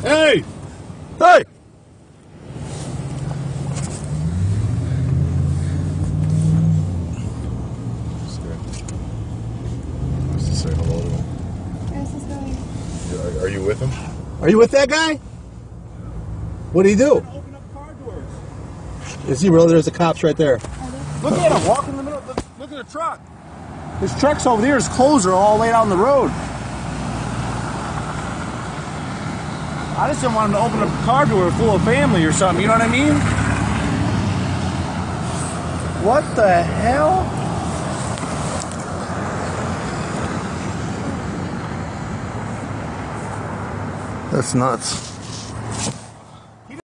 Hey! Hey! Just to say hello to him. Where's this going? Are you with him? Are you with that guy? What do you do? Open up car doors. Is he really? There's the cops right there. Look at him, walk in the middle. Look at the truck. His truck's over there. His clothes are all laid out on the road. I just didn't want him to open up a car door full of family or something. You know what I mean? What the hell? That's nuts.